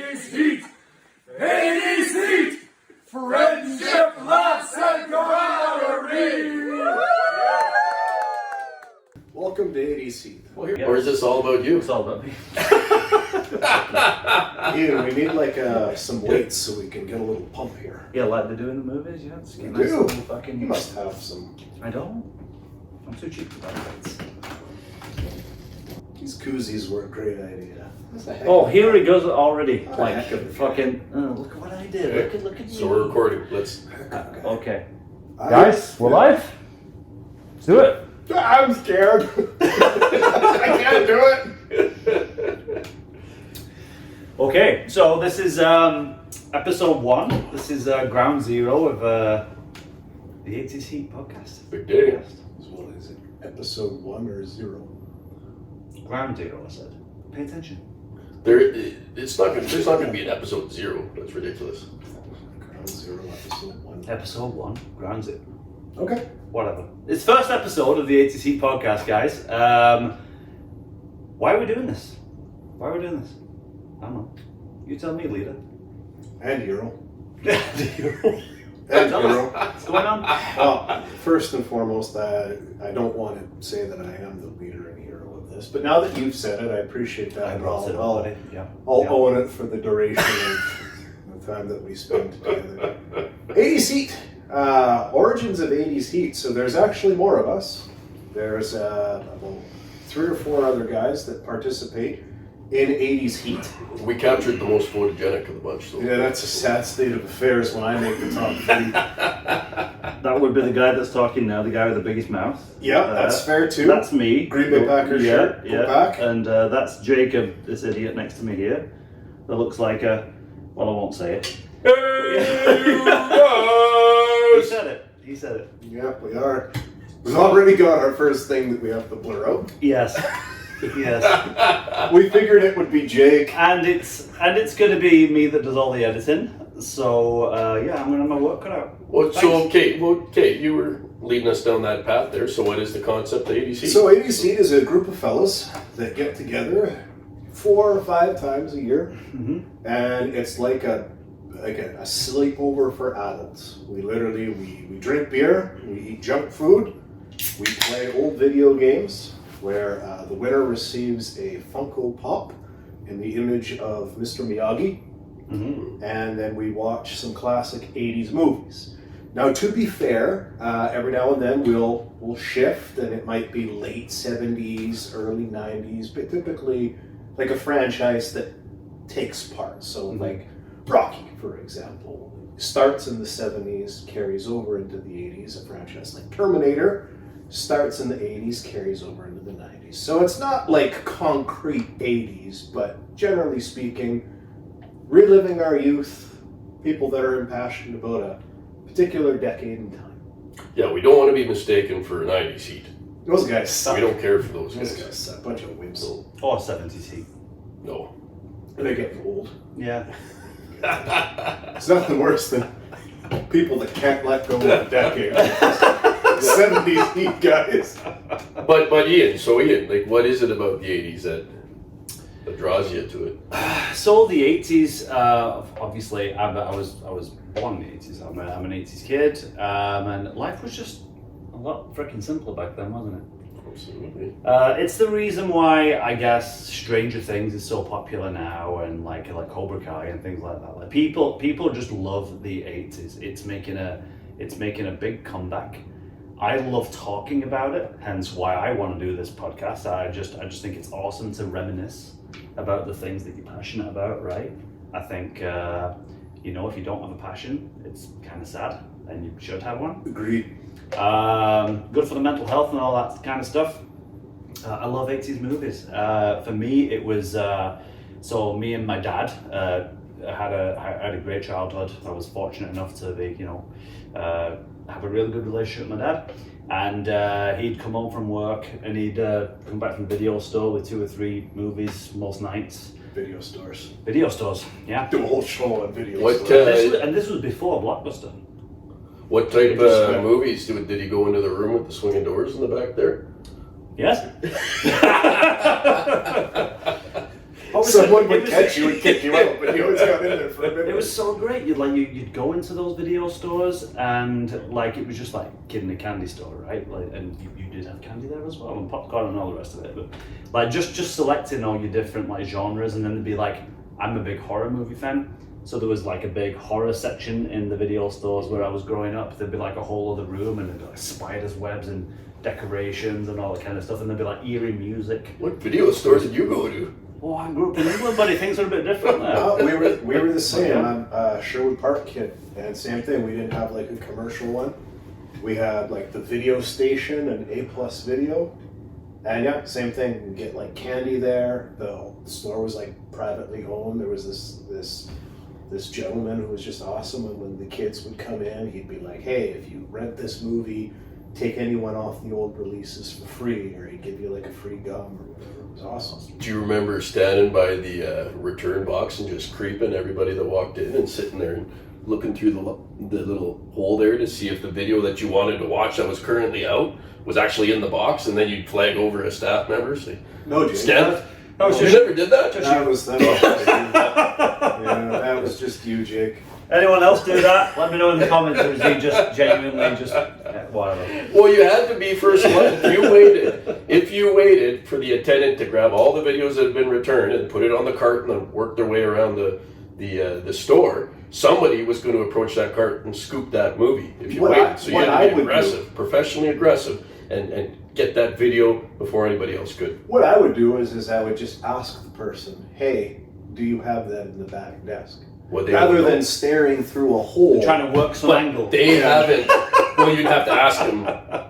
80s heat! 80s heat! Friendship, laughs, and camaraderie! Welcome to 80s heat. Or is this all about you? It's all about me. Ian, we need like some weights so we can get a little pump here. Yeah, like they do in the movies, yeah. It's You nice do? little fucking... You must have some. I don't. I'm too cheap for that. These koozies were a great idea. That's a heck Oh, of a- here he goes already. Oh, Like, heck of a- fucking... look at what I did. Look at me. So we're recording. Let's. Okay. I- Guys, we're live. Let's do it. I'm scared. I can't do it. Okay, so this is episode 1. This is ground zero of the 80s Heat podcast. Big day. So what is it? Episode 1 or 0? Ground zero, I said. Pay attention. There's not gonna be an episode 0. That's ridiculous. Ground 0, episode 1. Episode 1, ground zero. Okay. Whatever. It's first episode of the 80s Heat podcast, guys. Why are we doing this? I don't know. You tell me, leader. And Euro. Euro. And Euro. What's going on? Well, first and foremost, I don't want to say that I am the leader and hero of this, but now that you've said it, I appreciate that. I brought it I'll up, buddy. Yeah. I'll Yeah. own it for the duration of the time that we spend together. 80s Heat. Origins of 80s Heat. So there's actually more of us. There's about 3 or 4 other guys that participate in 80s Heat. We captured the most photogenic of the bunch. So. Yeah, that's a sad state of affairs when I make the top 3. That would be the guy that's talking now, the guy with the biggest mouth. Yeah, that's fair too. That's me. Green Bay Packers shirt. Go back. And that's Jacob, this idiot next to me here. That looks like a... Well, I won't say it. Hey, you guys! He said it. Yeah, we are. We've already got our first thing that we have to blur out. Yes. Yes. We figured it would be Jake. And it's going to be me that does all the editing. So, yeah, I'm going to have my work cut out. Well, so, okay, you were leading us down that path there. So what is the concept of 80s Heat? So 80s Heat is a group of fellas that get together 4 or 5 times a year, and it's like a sleepover for adults. We literally we drink beer, we eat junk food, we play old video games where the winner receives a Funko Pop in the image of Mr. Miyagi, and then we watch some classic 80s movies. Now, to be fair, every now and then we'll shift, and it might be late 70s, early 90s, but typically like a franchise that takes part. So like Rocky, for example, starts in the 70s, carries over into the 80s. A franchise like Terminator starts in the 80s, carries over into the 90s. So it's not like concrete 80s, but generally speaking, reliving our youth, people that are impassioned about a particular decade in time. Yeah, we don't want to be mistaken for 90s Heat. Those guys suck. We don't care for those Those guys. guys suck. A bunch of wimps. Or 70s Heat. No. They're getting old. Yeah. It's nothing worse than people that can't let go of a decade. 70s Heat guys. But Ian, like, what is it about the 80s that draws you to it? So the 80s, obviously, I was born in the 80s. I'm an 80s kid, and life was just a lot freaking simpler back then, wasn't it? Absolutely. It's the reason why I guess Stranger Things is so popular now, and like Cobra Kai and things like that. Like people just love the 80s. It's making a big comeback. I love talking about it, hence why I want to do this podcast. I just think it's awesome to reminisce about the things that you're passionate about, right? I think if you don't have a passion, it's kind of sad, and you should have one. Agreed. Good for the mental health and all that kind of stuff. I love 80s movies. For me, it was so me and my dad had a great childhood. I was fortunate enough to be, have a really good relationship with my dad. And he'd come home from work and he'd come back from the video store with 2 or 3 movies most nights. Video stores. Video stores, yeah. Do a whole show on video What, stores. And this was before Blockbuster. What type of movies did he go into the room with the swinging doors in the back there? Yes? Someone would catch you and kick you out, but you always got in there for a minute. It was so great. You'd go into those video stores and like it was just like kid in a candy store, right? Like, and you did have candy there as well, and popcorn and all the rest of it. But like just selecting all your different like genres, and then there'd be like, I'm a big horror movie fan, so there was like a big horror section in the video stores where I was growing up. There'd be like a whole other room, and there'd be like spiders, webs, and decorations and all that kind of stuff, and there'd be like eerie music. What video stores did you go to? Oh, I grew up in England, buddy. Things are a bit different there. We were the same. I'm a Sherwood Park kid, and same thing. We didn't have like a commercial one. We had like the video station and A+ Video, and yeah, same thing. We get like candy there. The store was like privately owned. There was this gentleman who was just awesome, and when the kids would come in, he'd be like, "Hey, if you rent this movie, take anyone off the old releases for free," or he'd give you like a free gum or whatever. It was awesome. Do you remember standing by the return box and just creeping everybody that walked in and sitting there and looking through the little hole there to see if the video that you wanted to watch that was currently out was actually in the box, and then you'd flag over a staff member, say, No, Jay. stand. No, You never did that? That was yeah, that was just you, Jake. Anyone else do that? Let me know in the comments. Or is he just genuinely just whatever? Well, you had to be first one. If you waited for the attendant to grab all the videos that had been returned and put it on the cart and then work their way around the store, somebody was going to approach that cart and scoop that movie. If you waited, so you had to be aggressive, professionally aggressive, and get that video before anybody else could. What I would do is I would just ask the person, "Hey, do you have that in the back desk?" Rather than staring through a hole. Trying to work some angle. They haven't. Well, you'd have to ask them.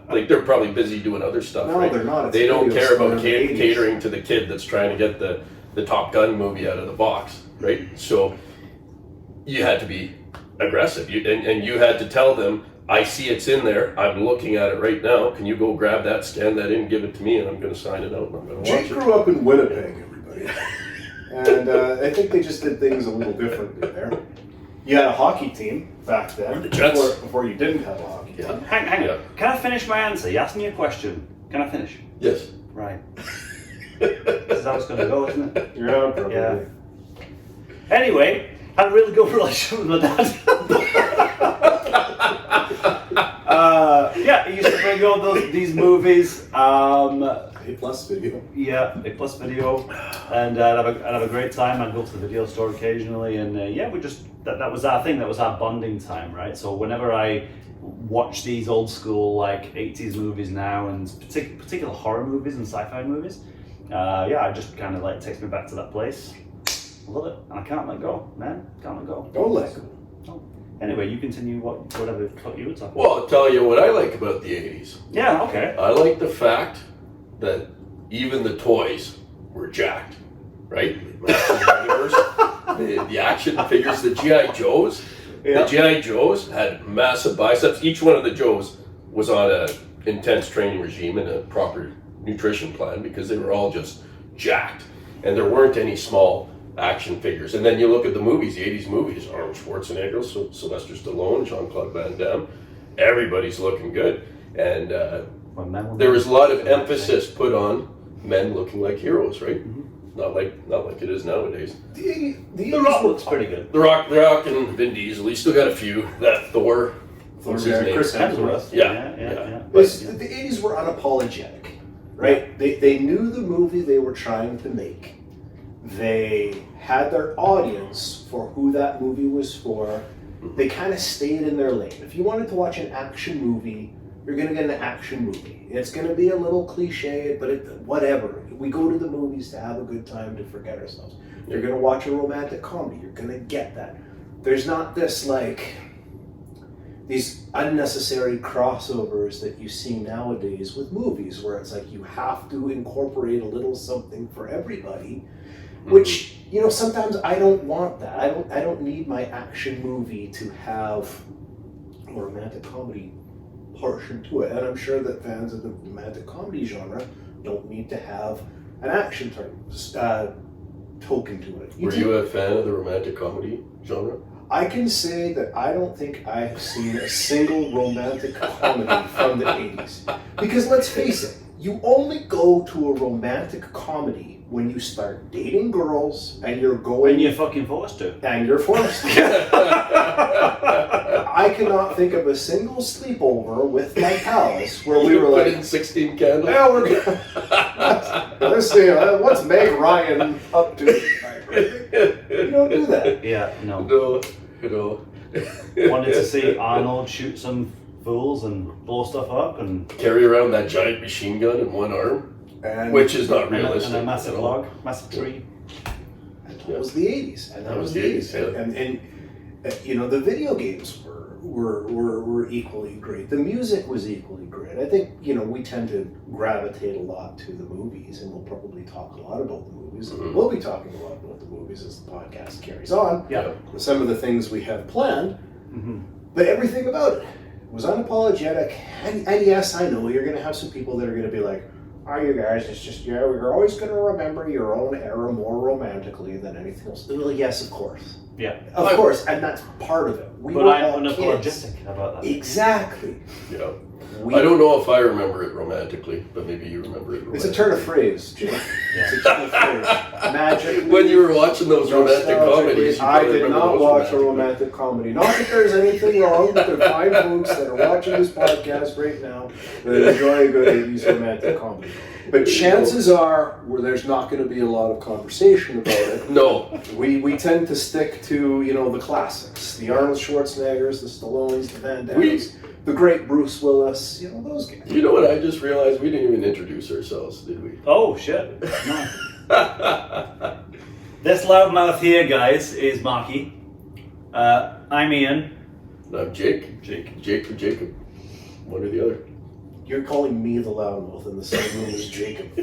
Like, they're probably busy doing other stuff. No, right? they're not. They don't care about It's the 80s. catering to the kid that's trying to get the Top Gun movie out of the box, right? So you had to be aggressive, and you had to tell them, "I see it's in there. I'm looking at it right now. Can you go grab that, scan that in, give it to me, and I'm going to sign it out, and I'm going to watch Jake it." grew up in Winnipeg, everybody. And I think they just did things a little differently there. You had a hockey team back then, The Jets. before you didn't have a hockey team. Yeah. Hang Yeah. on. Can I finish my answer? You asked me a question. Can I finish? Yes. Right. This is how it's going to go, isn't it? Yeah, probably. Yeah. Anyway, had a really good relationship with my dad. Yeah, he used to bring on these movies. A+ Video. Yeah, A+ Video, and I'd have a great time. I'd go to the video store occasionally, and yeah, we just that was our thing. That was our bonding time, right? So whenever I watch these old school like 80s movies now, and particular horror movies and sci-fi movies, yeah, I just kind of like takes me back to that place. I love it, and I can't let go, man. Can't let go. Don't let go. Oh. Anyway, you continue whatever you were talking Well, I'll tell you what I like about the 80s. about. Yeah, okay. I like the fact that even the toys were jacked, right? The action figures, the G.I. Joes. Yeah. The G.I. Joes had massive biceps. Each one of the Joes was on an intense training regime and a proper nutrition plan because they were all just jacked. And there weren't any small action figures. And then you look at the movies, the 80s movies, Arnold Schwarzenegger, Sylvester Stallone, Jean-Claude Van Damme. Everybody's looking good. And there was a lot of emphasis put on men looking like heroes, right? Mm-hmm. Not like it is nowadays. The Rock looks pretty good. The Rock and Vin Diesel, you still got a few. That Thor. What's his name? Chris Hemsworth. Yeah. The 80s were unapologetic, right? They knew the movie they were trying to make. They had their audience for who that movie was for. They kind of stayed in their lane. If you wanted to watch an action movie, you're going to get an action movie. It's going to be a little cliche, but whatever. We go to the movies to have a good time, to forget ourselves. You're going to watch a romantic comedy. You're going to get that. There's not this these unnecessary crossovers that you see nowadays with movies where it's like you have to incorporate a little something for everybody, which, sometimes I don't want that. I don't need my action movie to have a romantic comedy portion to it. And I'm sure that fans of the romantic comedy genre don't need to have an action token to it. Were you a fan of the romantic comedy genre? I can say that I don't think I have seen a single romantic comedy from the 80s. Because let's face it, you only go to a romantic comedy when you start dating girls and you're going... When you're fucking forced to. And you're forced to. I cannot think of a single sleepover with my pals where we were Put like... in 16 candles. Yeah, we're good. Let's see, what's Meg Ryan up to? You don't do that. Yeah, no. No, no. Wanted to see Arnold shoot some fools and blow stuff up and Carry around that giant machine gun in one arm, And which is not realistic. and a massive you know. log, massive tree. that was the 80s. And that was the 80s. yeah. And you know, the video games were equally great. The music was equally great. I think, you know, we tend to gravitate a lot to the movies, and we'll probably talk a lot about the movies. And we'll be talking a lot about the movies as the podcast carries on. Yeah. With some of the things we have planned. Mm-hmm. But everything about it was unapologetic. And yes, I know you're going to have some people that are going to be like, oh, you guys, it's just, yeah, we're always going to remember your own era more romantically than anything else. Well, yes, of course. Yeah. Of course, and that's part of it. We But were I'm all unapologetic kids. about that. Exactly. Yeah. We- I don't know if I remember it romantically, but maybe you remember it romantically. It's a turn of phrase, Jim. It's a turn of phrase. Magic. When you were watching those romantic comedies, you I probably did remember not those watch a romantically. romantic comedy. Not that there's anything wrong with the fine folks that are watching this podcast right now that enjoy a good 80s romantic comedy. But chances are, where there's not going to be a lot of conversation about it. No. We tend to stick to, you know, the classics. The Arnold Schwarzeneggers, the Stallones, the Van Dammes, the great Bruce Willis, you know, those guys. You know what I just realized? We didn't even introduce ourselves, did we? Oh, shit. No. This loudmouth here, guys, is Marky. I'm Ian. And I'm Jake. Jake or Jacob. One or the other. You're calling me the loudmouth in the same room as Jacob.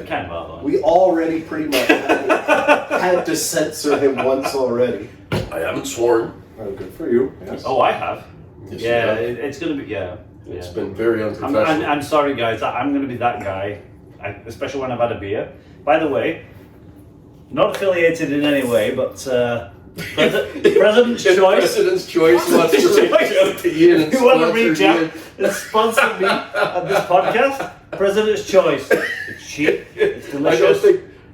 Kind of odd. We already pretty much had to censor him once already. I haven't sworn. Oh, good for you. Yes. Oh, I have. Yes, you Yeah, have. it's going to be, yeah. It's yeah. been very unprofessional. I'm sorry, guys. I'm going to be that guy, especially when I've had a beer. By the way, not affiliated in any way, but President's If Choice. President's Choice wants to reach out to Ian and If you want to sponsor reach out Ian. and sponsor me at this podcast, President's Choice. It's cheap. It's delicious.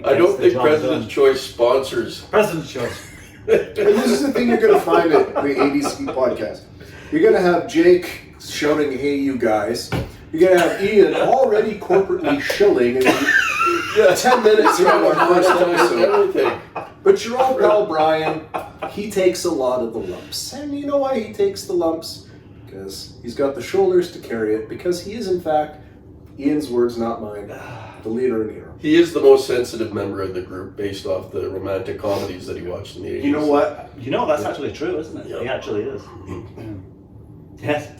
I don't Gets the think job President's done. Choice sponsors. President's Choice. And this is the thing you're going to find at the 80s Ski podcast. You're going to have Jake shouting, hey, you guys. You're going to have Ian already corporately shilling in 10 minutes into our first episode. Everything. But your old pal Brian, he takes a lot of the lumps. And you know why he takes the lumps? Because he's got the shoulders to carry it. Because he is, in fact, Ian's words, not mine, the leader and hero. He is the most sensitive member of the group based off the romantic comedies that he watched in the 80s. You know what? You know, that's actually true, isn't it? Yeah. He actually is. Yes.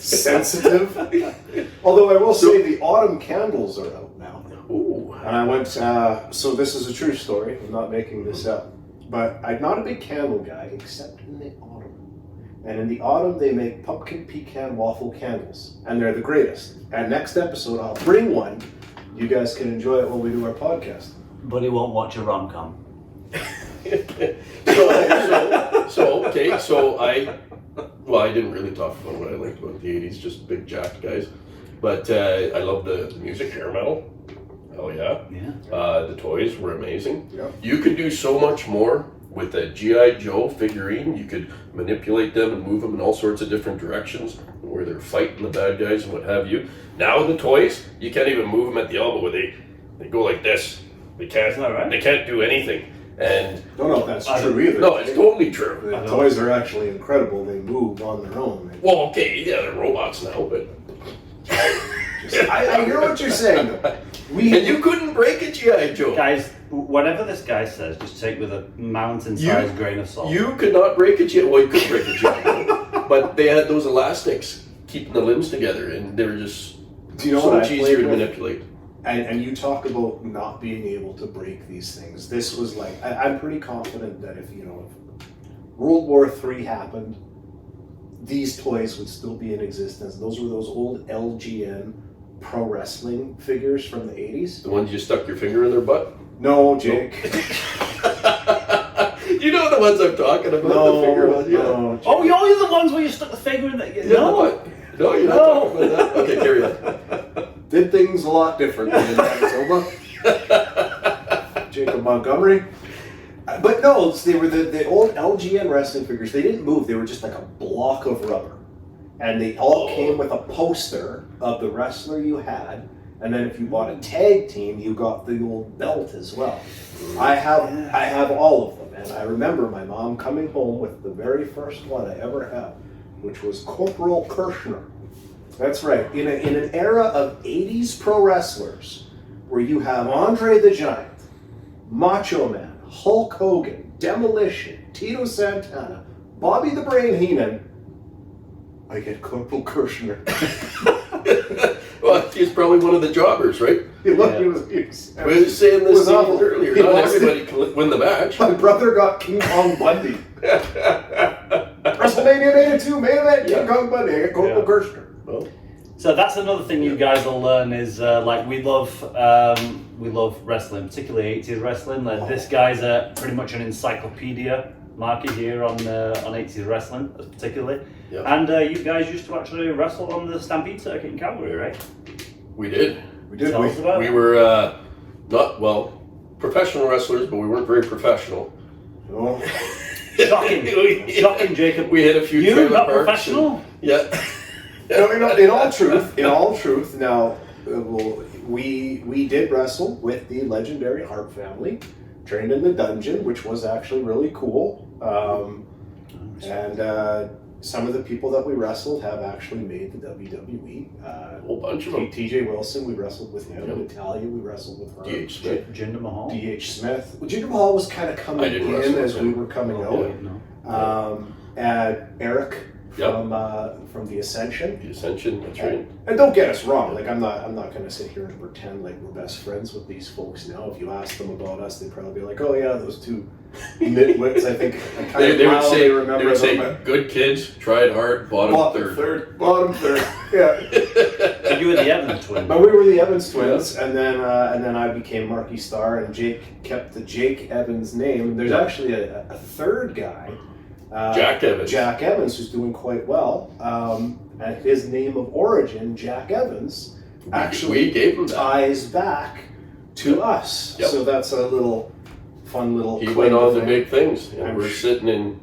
Sensitive. Although I will say the autumn candles are out now. Ooh. And I went, so this is a true story, I'm not making this up. But I'm not a big candle guy, except in the autumn. And in the autumn, they make pumpkin pecan waffle candles. And they're the greatest. And next episode, I'll bring one. You guys can enjoy it while we do our podcast. But he won't watch a rom-com. So I didn't really talk about what I liked about the 80s, just big jacked guys. But I love the music, hair metal. Hell yeah. Yeah. The toys were amazing. Yeah. You could do so much more with a G.I. Joe figurine. You could manipulate them and move them in all sorts of different directions where they're fighting the bad guys and what have you. Now the toys, you can't even move them at the elbow where they go like this. They can't. Is that right? They can't do anything. And Don't know if that's true either. no, it's totally true. The toys are actually incredible. They move on their own. Well, okay, yeah, they're robots now, but I hear what you're saying. and you couldn't break a G.I. Joe. Guys, whatever this guy says, just take with a mountain-sized grain of salt. You could not break a G.I. Well, you could break a G.I. Joe, but they had those elastics keeping the limbs together, and they were just Do you know so what much I easier played to with? manipulate. And you talk about not being able to break these things. This was like, I'm pretty confident that if World War III happened, these toys would still be in existence. Those were those old LGN pro wrestling figures from the 80s. The ones you stuck your finger in their butt. No, Jake. You know the ones I'm talking about. The finger ones. Yeah. no, Jake. Oh, you're the ones where you stuck the finger in the... Yeah, No! no, you're not talking about that. Okay, carry on. did things a lot differently in Manitoba. Jacob Montgomery. But no, they were the old LGN wrestling figures. They didn't move. They were just like a block of rubber. And they all came with a poster of the wrestler you had. And then if you bought a tag team, you got the old belt as well. I have all of them. And I remember my mom coming home with the very first one I ever had, which was Corporal Kirshner. That's right. In an era of 80s pro wrestlers, where you have Andre the Giant, Macho Man, Hulk Hogan, Demolition, Tito Santana, Bobby the Brain Heenan, I get Corporal Kirshner. Well, he's probably one of the jobbers, right? He was We were saying this awful. earlier. He Not lost everybody can win the match. My brother got King Kong Bundy. WrestleMania 82 main event, King Kong Bundy. I get Corporal Kirshner. Well, So that's another thing you guys will learn is like we love wrestling, particularly 80s wrestling. Like this guy's pretty much an encyclopedia, Marky, here on 80s wrestling, particularly. Yep. And you guys used to actually wrestle on the Stampede circuit in Calgary, right? we did. We did. Tell us about We it. were professional wrestlers, but we weren't very professional. Oh. Shocking, shocking, Jacob. We hit a few You trailer not parks professional? and- yeah. No, in all truth, now we did wrestle with the legendary Hart family, trained in the dungeon, which was actually really cool. And some of the people that we wrestled have actually made the WWE. A whole bunch of them. TJ Wilson, we wrestled with him. Natalia, we wrestled with her. DH Smith. Jinder Mahal. DH Smith. Well, Jinder Mahal was kind of I coming didn't in wrestle as with we him. were coming Oh, out. No. And Eric Yep. from the Ascension. The Ascension, that's right. And don't get us wrong, like I'm not going to sit here and pretend like we're best friends with these folks now. If you ask them about us, they'd probably be like, "Oh yeah, those two nitwits." I think I kind They of would say, remember them. good kids, tried hard, bottom third. Bottom third. Yeah. You were the Evans twin. But we were the Evans twins, and then I became Marky Starr, and Jake kept the Jake Evans name. There's actually a third guy. Jack Evans. Jack Evans, who's doing quite well. And his name of origin, Jack Evans, actually We gave him that. ties back to us. Yep. So that's a fun little. He claim went on to fame. big things. And I'm we're sh- sitting in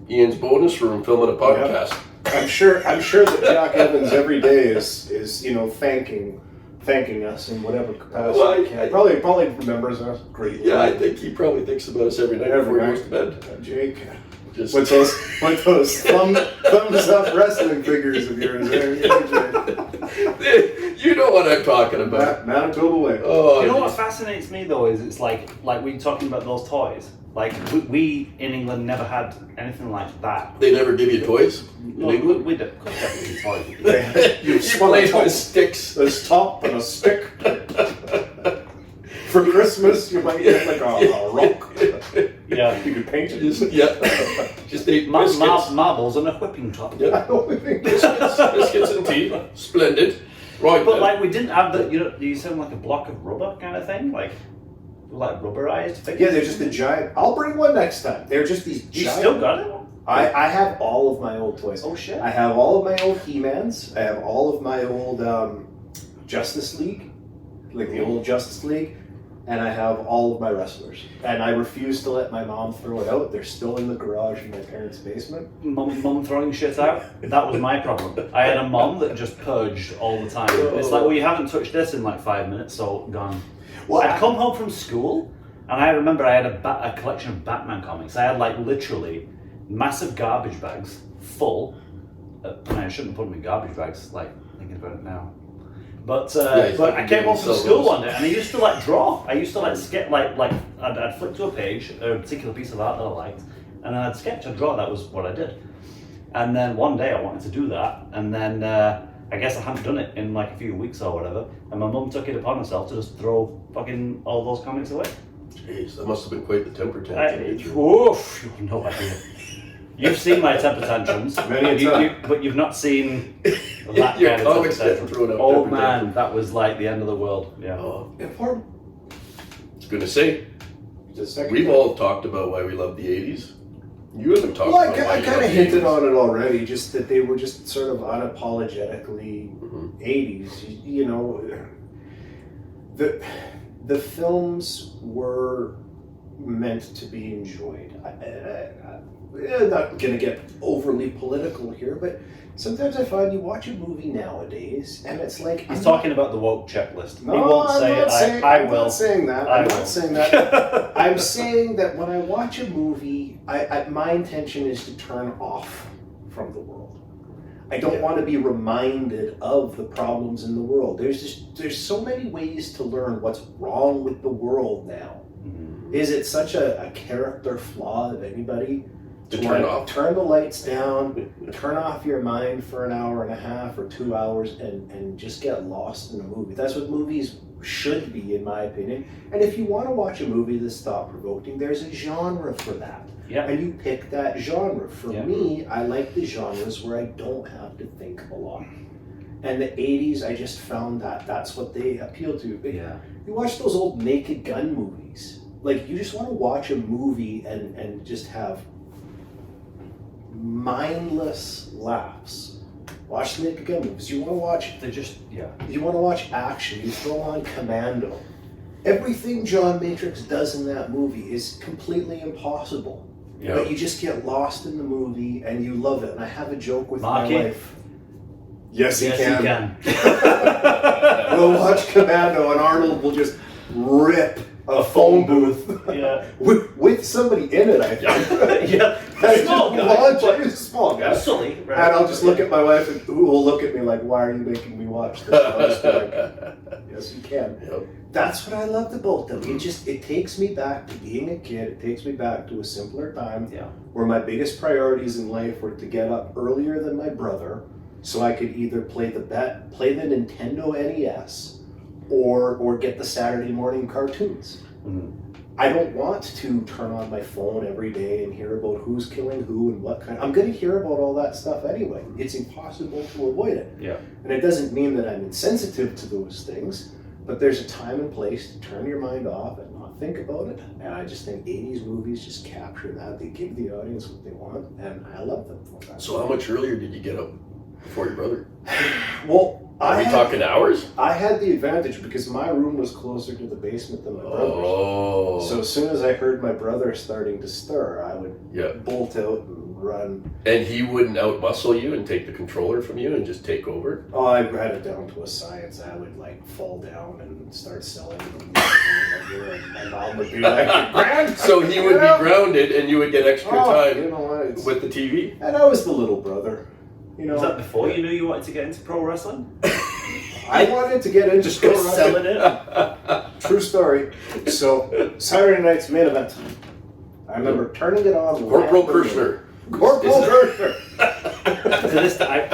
Ian's bonus room filming a podcast. I'm sure that Jack Evans every day is thanking us in whatever capacity. Well, he can. Probably remembers us greatly. Yeah, I think he probably thinks about us every night before he goes to bed. Jake. Just With those thumbs up wrestling figures of yours there. you know what I'm talking about. Manitoba way. Oh, You know what fascinates me though is it's like we talking about those toys. Like we in England never had anything like that. They never give you toys in No, England? we did. Of course, we toys. You played with sticks. This top and a stick. For Christmas, you might get like a rock. Yeah. You could paint it. Just ate biscuits. Marbles and a whipping top. Yeah. Biscuits and tea. Splendid. Right But then. like we didn't have the you sound like a block of rubber kind of thing, like rubberized figures. Yeah, they're just the giant. I'll bring one next time. They're just these You giant. still got it? I have all of my old toys. Oh shit. I have all of my old He-Mans. I have all of my old Justice League, like the old Justice League, and I have all of my wrestlers. And I refuse to let my mom throw it out. They're still in the garage in my parents' basement. Mum throwing shit out. That was my problem. I had a mum that just purged all the time. It's like, well, you haven't touched this in like 5 minutes, so gone. Well, I'd come home from school, and I remember I had a collection of Batman comics. I had like literally massive garbage bags full. I shouldn't put them in garbage bags. Like thinking about it now. But I came home from school one day and I used to like draw. I used to like sketch I'd flick to a page, a particular piece of art that I liked, and then I'd sketch, I'd draw. That was what I did. And then one day I wanted to do that, and then I guess I hadn't done it in like a few weeks or whatever. And my mum took it upon herself to just throw fucking all those comics away. Jeez, that must have been quite the temper tantrum. Oof, you have no idea. You've seen my temper tantrums, Many a time. but you've not seen that Your kind of comics temper getting thrown tantrum. out. Oh temper man, tantrum. that was like the end of the world. Yeah. Oh, Yeah, pardon? I was going to say, Just a second. we've all talked about why we love the 80s. You haven't talked Well, about I why kind of you love hinted 80s. on it already, just that they were just sort of unapologetically 80s. You know, the films were meant to be enjoyed. I'm not going to get overly political here, but sometimes I find you watch a movie nowadays, and it's like He's talking about the woke checklist. No, he won't I'm say not it. saying, I I'm will. not saying that. I I'm will. not saying that. I'm saying that when I watch a movie, my intention is to turn off from the world. I don't want to be reminded of the problems in the world. There's so many ways to learn what's wrong with the world now. Mhm. Is it such a character flaw of anybody To turn off? Turn the lights down, turn off your mind for an hour and a half or 2 hours and just get lost in a movie. That's what movies should be, in my opinion. And if you want to watch a movie that's thought-provoking, there's a genre for that. Yeah. And you pick that genre. For Yeah. me, I like the genres where I don't have to think a lot. And the 80s, I just found that that's what they appeal to. Yeah. You watch those old Naked Gun movies. Like, you just want to watch a movie and just have mindless laughs. Watch the Naked Gun movies. You want to watch They just, yeah. you want to watch action, you throw on Commando. Everything John Matrix does in that movie is completely impossible. Yeah. But you just get lost in the movie and you love it. And I have a joke with Marky? my wife. Yes, he Yes, can. he can. We'll watch Commando and Arnold will just rip a phone booth Yeah. with somebody in it, I think. Yeah. And Small just guy, launch but- it. He's a small guy. Silly, right? And I'll just look at my wife and who will look at me like, why are you making me watch this? I'll just be like, yes, you can. Yep. That's what I loved about them. It takes me back to being a kid. It takes me back to a simpler time Yeah. where my biggest priorities in life were to get up earlier than my brother so I could either play the Nintendo NES or get the Saturday morning cartoons. Mhm. I don't want to turn on my phone every day and hear about who's killing who and what kind. I'm going to hear about all that stuff anyway. It's impossible to avoid it. Yeah. And it doesn't mean that I'm insensitive to those things, but there's a time and place to turn your mind off and not think about it. And I just think 80s movies just capture that. They give the audience what they want, and I love them for that. So how much earlier did you get up before your brother? Well, Are we talking hours? I had the advantage because my room was closer to the basement than my brother's. Oh. So as soon as I heard my brother starting to stir, I would Yeah. bolt out and run. And he wouldn't outmuscle you and take the controller from you and just take over? Oh, I had it down to a science. I would like fall down and start selling them. And my mom would be like, "Grand." So he would be grounded and you would get extra Oh, time you know what? It's- with the TV? And I was the little brother. You know, Was that before you knew you wanted to get into pro wrestling? I wanted to get into Just go pro wrestling. selling it? True story. So Saturday night's main event. I remember turning it on. Corporal laughing. Kirshner. Corporal Is it- Kirshner. To this day,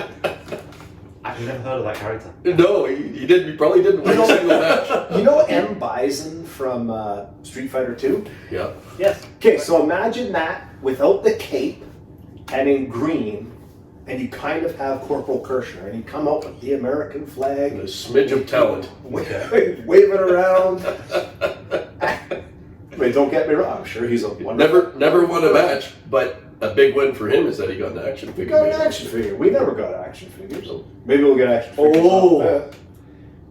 I've never heard of that character. No, he didn't. He probably didn't win a single match. You know M. Bison from Street Fighter 2? Yeah. Yes. Okay, so imagine that without the cape and in green, and you kind of have Corporal Kirshner, and you come out with the American flag, And a smidge of talent. wave it around. Wait, don't get me wrong. I'm sure he's a wonderful. Never won a match, but a big win for him is that he got an action We figure. got an action figure. We never got action figures. Maybe we'll get action figures. Oh. off that.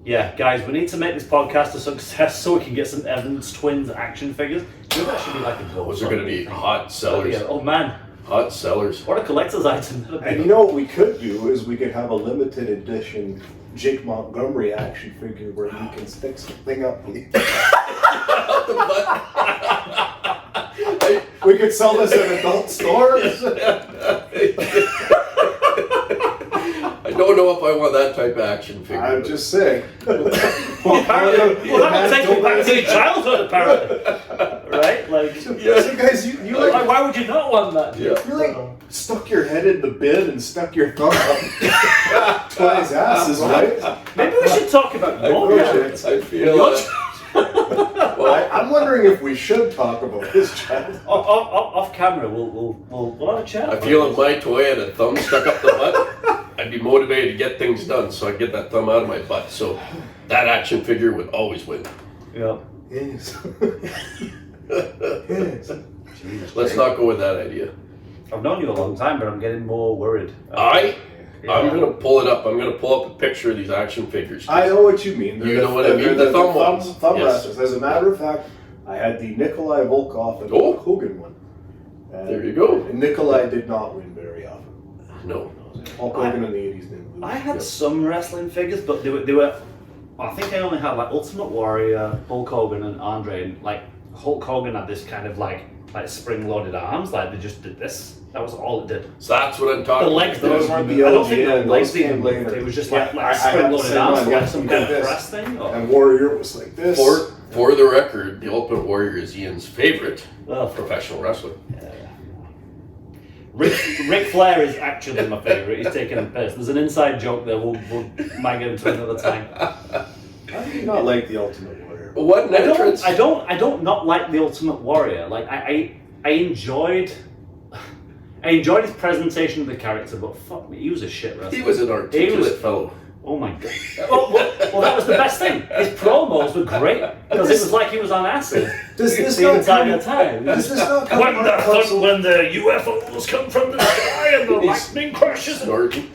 Yeah, guys, we need to make this podcast a success so we can get some Evans Twins action figures. Maybe that should be like a goal. Those are going to be hot sellers. Oh man, Hot sellers. what a collector's item. That'd be- And you know what we could do is we could have a limited edition Jake Montgomery action figure where he can stick something up. We could sell this in adult stores. I don't know if I want that type of action figure. I'm just saying. Apparently, well, that would take me back to your childhood, apparently. Right? Like, So guys, you like, like, why would you not want that? Yeah. you like stuck your head in the bin and stuck your thumb up twice asses, right? Maybe we should talk about your appreciate childhood. I feel. I'm wondering if we should talk about his child. Off camera, we'll have a chat. I feel if my toy had a thumb stuck up the butt, I'd be motivated to get things done, so I'd get that thumb out of my butt. So that action figure would always win. Yeah. Yes. Yes. Let's not go with that idea. I've known you a long time, but I'm getting more worried. I'm going to pull it up. I'm going to pull up a picture of these action figures. I know what you mean. You know what I mean? The thumb ones. Thumb Yes. wrestlers. As a matter of fact, I had the Nikolai Volkov and Hulk Hogan one. And There you go. Nikolai did not win very often. No. Hulk Hogan in the 80s didn't lose. I had some wrestling figures, but they were. I think I only had like Ultimate Warrior, Hulk Hogan, and Andre. And like Hulk Hogan had this kind of like spring-loaded arms, like they just did this. That was all it did. So that's what I'm talking The legs, about. Those weren't the I don't OG, think the and legs those came even moved. later. It was just Yeah, like I had the spring-loaded same arms, one, like yeah, some like kind of this. press thing. Or? And Warrior was like this. For the record, the Ultimate Warrior is Ian's favorite professional wrestler. Ric Flair is actually my favourite. He's taking a piss. There's an inside joke there. We'll might get into another time. How do you not like the Ultimate Warrior? What an entrance! I don't not like the Ultimate Warrior. Like I enjoyed his presentation of the character, but fuck me, he was a shit wrestler. He was an articulate fellow. Oh my god. Well, that was the best thing. His promos were great because it was like he was on acid. Does this the not entire come- time. Does this not come When part and parcel- the UFOs come from the sky and the lightning crashes. Snorting.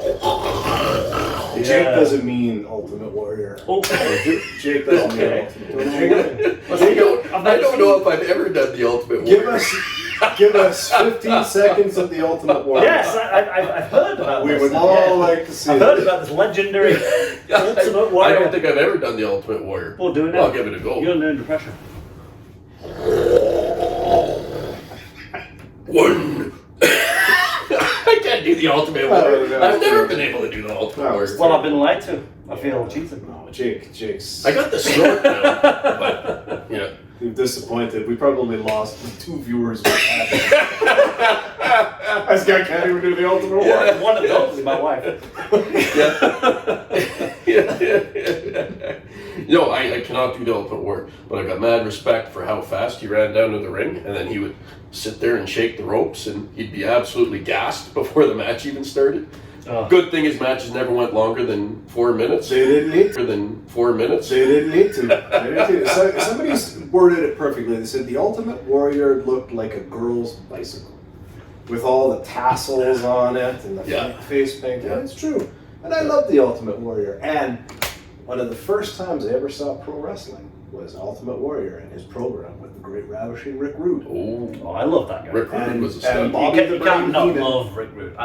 Jake doesn't mean Ultimate Warrior. Okay. Jake doesn't mean Okay. Ultimate Warrior. I don't know if I've ever done the Ultimate Warrior. Give us 15 seconds of the Ultimate Warrior. Yes, I've heard about We this. would all like to see I've heard it. about this legendary Ultimate I Warrior. don't think I've ever done the Ultimate Warrior. Well, do it now. I'll give it a go. You're under pressure. One. I can't do the Ultimate Warrior. no, I've never no. been able to do the Ultimate No, Warrior. Well, I've been lied to. I feel cheated. No, Jake's. I got the snort now, but you know. I'm disappointed. We probably lost the 2 viewers we had. This guy can't even do the Ultimate Warrior. One of those is my wife. No, I cannot do the Ultimate Warrior, but I got mad respect for how fast he ran down to the ring, and then he would sit there and shake the ropes, and he'd be absolutely gassed before the match even started. Good thing his matches never went longer than 4 minutes. They didn't need to. Than 4 minutes. They didn't need to. So, somebody's worded it perfectly. They said the Ultimate Warrior looked like a girl's bicycle with all the tassels on it and the face paint. Yeah, it's true. And I love the Ultimate Warrior. And one of the first times I ever saw pro wrestling was Ultimate Warrior and his program with the great ravishing Rick Rude. Oh, I love that guy. Rick Rude was a and stud. Bobby the You can't Brain not Heenan. love Rick Rude.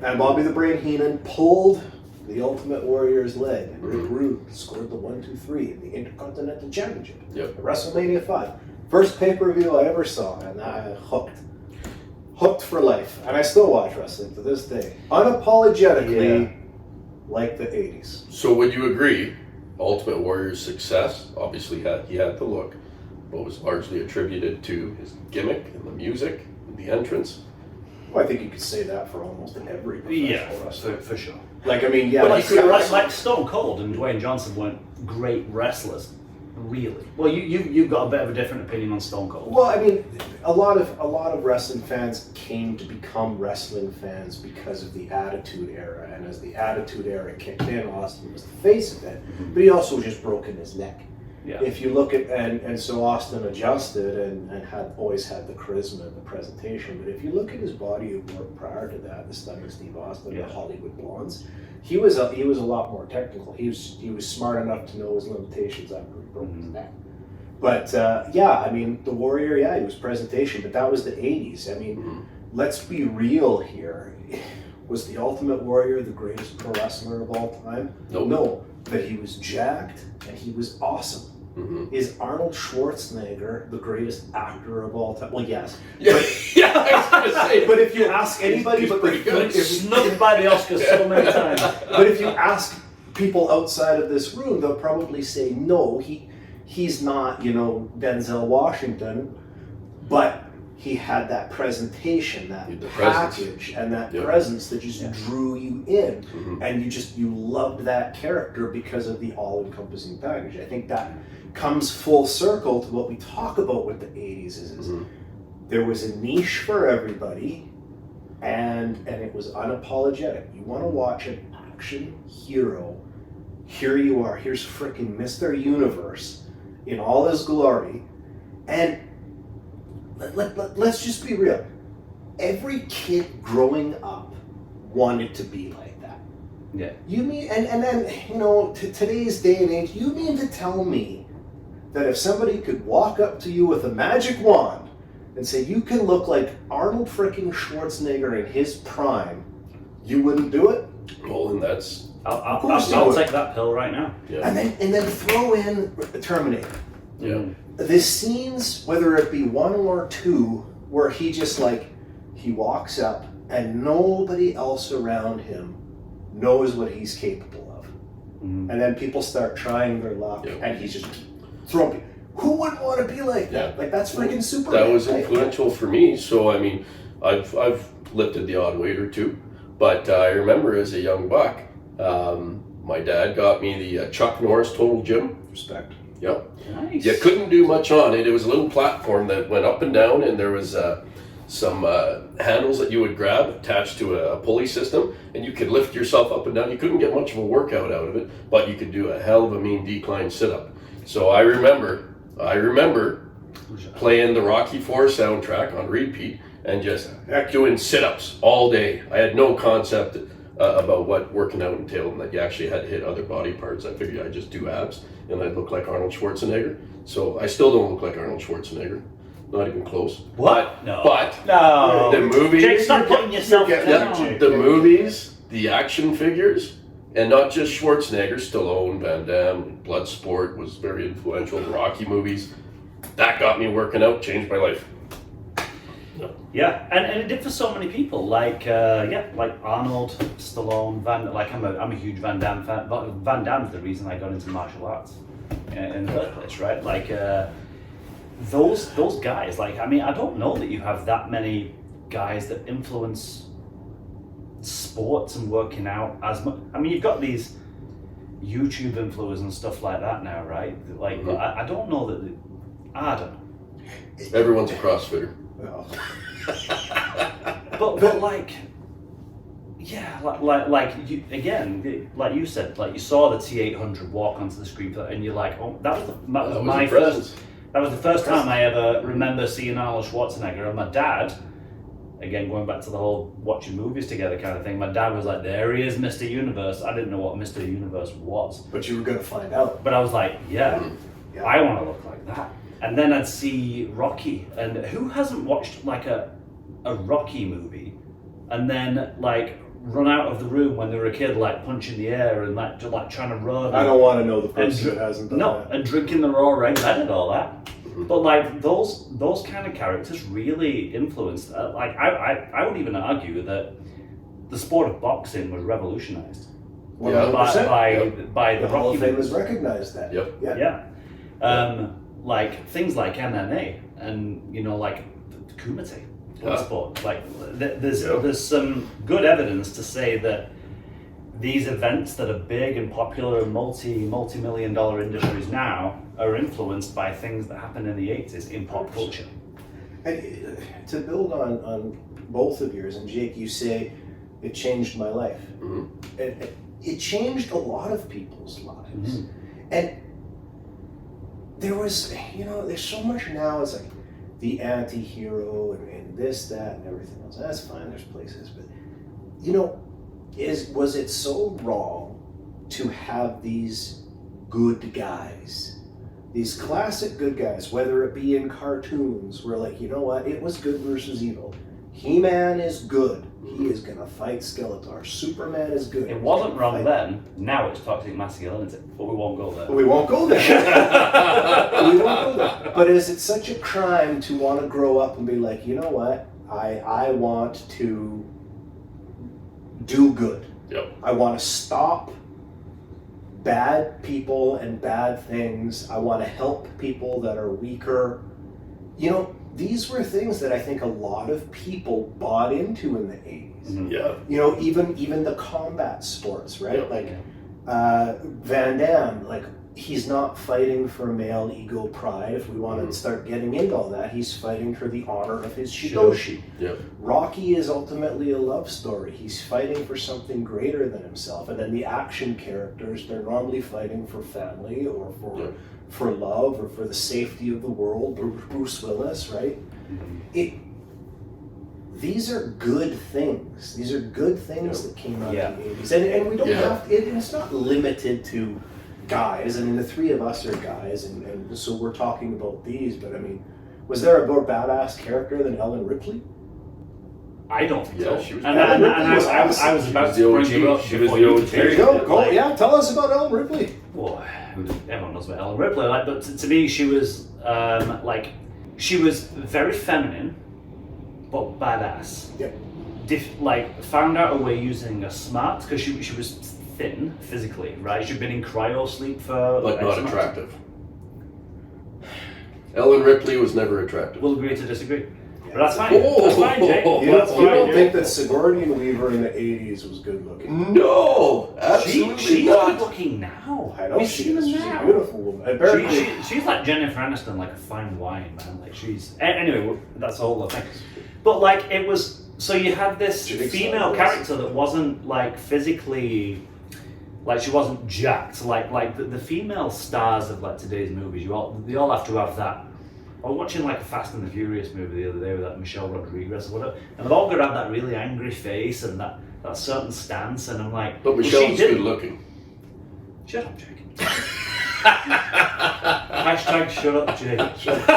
And Bobby the Brain Heenan pulled the Ultimate Warrior's leg. And Rick Rude scored the 1-2-3 in the Intercontinental Championship Yep. at WrestleMania 5. First pay-per-view I ever saw, and I hooked. Hooked for life. And I still watch wrestling to this day. Unapologetically, like the 80s. So would you agree, Ultimate Warrior's success, obviously he had the look, but was largely attributed to his gimmick and the music and the entrance? Well, I think you could say that for almost every professional wrestler. for sure. Like, I mean, yeah. But he could wrestle. like Stone Cold and Dwayne Johnson weren't great wrestlers, really. Well, you've got a bit of a different opinion on Stone Cold. Well, I mean, a lot of wrestling fans came to become wrestling fans because of the Attitude Era, and as the Attitude Era kicked in, Austin was the face of it, but he also just broken his neck. Yeah. If you look at and so Austin adjusted and had always had the charisma and the presentation, but if you look at his body of work prior to that, the Stunning Steve Austin, the Hollywood Blondes, he was a lot more technical. He was smart enough to know his limitations after he broke his neck. But I mean, the Warrior, he was presentation, but that was the 80s. I mean, let's be real here. Was the Ultimate Warrior the greatest pro wrestler of all time? Nope. No, but he was jacked and he was awesome. Is Arnold Schwarzenegger the greatest actor of all time? Well, yes. Yeah, I was going to say. But if you ask anybody, he's pretty good. Snubbed by the Oscars so many times. but if you ask people outside of this room, they'll probably say no. He's not, Denzel Washington, but he had that presentation, that package, and that presence that just drew you in, and you loved that character because of the all-encompassing package. I think that comes full circle to what we talk about with the 80s is there was a niche for everybody, and it was unapologetic. You want to watch an action hero, here you are, here's frickin' Mr. Universe in all his glory, and let's just be real. every kid growing up wanted to be like that. Yeah. You mean, and then, you know, today's day and age, you mean to tell me that if somebody could walk up to you with a magic wand and say, you can look like Arnold freaking Schwarzenegger in his prime, you wouldn't do it? Well, and that's I'll take that pill right now. yeah. And then throw in Terminator. Yeah. The scenes, whether it be 1 or 2, where he just like, he walks up and nobody else around him knows what he's capable of. Mm. And then people start trying their luck Yeah. and he's just throwing. Who wouldn't want to be like that? Yeah. Like, that's freaking Superman. That was right? influential for me. So I mean, I've lifted the odd weight or two, but I remember as a young buck, my dad got me the Chuck Norris Total Gym. Respect. Yep. Nice. You couldn't do much on it. It was a little platform that went up and down, and there was some handles that you would grab attached to a pulley system, and you could lift yourself up and down. You couldn't get much of a workout out of it, but you could do a hell of a mean decline sit-up. So I remember playing the Rocky IV soundtrack on repeat and just doing sit-ups all day. I had no concept about what working out entailed, and that you actually had to hit other body parts. I figured I'd just do abs and I'd look like Arnold Schwarzenegger. So I still don't look like Arnold Schwarzenegger. Not even close. What? No. But No. the movies, Jake, stop putting yourself You're down. getting the movies, the action figures, and not just Schwarzenegger, Stallone, Van Damme, Bloodsport was very influential. The Rocky movies, that got me working out, changed my life. Yeah, and it did for so many people. Like like Arnold, Stallone, I'm a huge Van Damme fan. But Van Damme's the reason I got into martial arts in the first place, right? Like those guys. Like, I mean, I don't know that you have that many guys that influence sports and working out as much. I mean, you've got these YouTube influencers and stuff like that now, right? Like, but I don't know that. I don't know. Everyone's a CrossFitter. Well, But like, yeah, like you again, like you said, like you saw the T800 walk onto the screen, and you're like, oh, that was my first. That was the first time I ever remember seeing Arnold Schwarzenegger, and my dad, again going back to the whole watching movies together kind of thing. My dad was like, "There he is, Mr. Universe." I didn't know what Mr. Universe was, but you were going to find out. but I was like, yeah. Yeah. I want to look like that. And then I'd see Rocky, and who hasn't watched like a Rocky movie and then like run out of the room when they were a kid, like punching the air and like trying to run? I don't want to know the person that hasn't done No, that. and drinking the raw eggs. I did all that. But like those kind of characters really influenced. Like I would even argue that the sport of boxing was revolutionized 100%. by the The Hall Rocky of Fame movies. has recognized that. Yep. Yeah. Like things like MMA and like the Kumite sport. Like there's some good evidence to say that these events that are big and popular and multi-million dollar industries now are influenced by things that happened in the 80s in pop culture. And to build on both of yours, and Jake, you say it changed my life. Mhm. It changed a lot of people's lives. Mhm. And there was, there's so much now. It's like the anti-hero and this, that, and everything else. That's fine. There's places, but was it so wrong to have these good guys, these classic good guys, whether it be in cartoons, where like, you know what, it was good versus evil. He-Man is good. He is gonna fight Skeletor. Superman is good. It wasn't wrong then. Now it's toxic masculinity, but we won't go there. But we won't go there. We won't go there. But is it such a crime to want to grow up and be like, you know what? I want to do good. Yep. I want to stop bad people and bad things. I want to help people that are weaker. These were things that I think a lot of people bought into in the 80s. Mhm. Yeah. Even the combat sports, right? Yeah. Like Van Damme, like he's not fighting for male ego pride. If we want to start getting into all that, he's fighting for the honor of his Shidoshi. Yep. Rocky is ultimately a love story. He's fighting for something greater than himself. And then the action characters, they're normally fighting for family or for love or for the safety of the world. Bruce Willis, right? these are good things. These are good things that came out Yeah. in the 80s. And we don't Yeah. have to, it's not limited to guys. I mean, the three of us are guys, and so we're talking about these, but I mean, was there a more badass character than Ellen Ripley? I don't think Yeah, so. she was- And Ellen I Ripley was was awesome. about She to was bring the you OG. up She was before the you OG. There you take go. it, Go. like- Yeah, tell us about Ellen Ripley. Well, everyone knows about Ellen Ripley, like, but to me, she was she was very feminine, but badass. Yep. Found out a way using a smart because she was thin physically, right? She'd been in cryo sleep for But X not amount. attractive. Ellen Ripley was never attractive. We'll agree to disagree, Yeah. but that's fine. Oh. That's fine, Jake. You That's You don't fine. think that Sigourney Weaver in the 80s was good looking? No, absolutely She's not. good looking now. I know We've she seen is. her She's a now. beautiful woman. Apparently, She's like Jennifer Aniston, like a fine wine, man. Like she's anyway. That's a whole other thing. But like it was, so you had this Jigsaw female was- character that wasn't like physically, like she wasn't jacked. Like the female stars of like today's movies, they all have to have that. I was watching like a Fast and the Furious movie the other day with that Michelle Rodriguez or whatever, and they've all got to have that really angry face and that certain stance, and I'm like, But well, she Michelle's didn't. good looking. Shut up, Jake. Hashtag shut up, Jake. Shut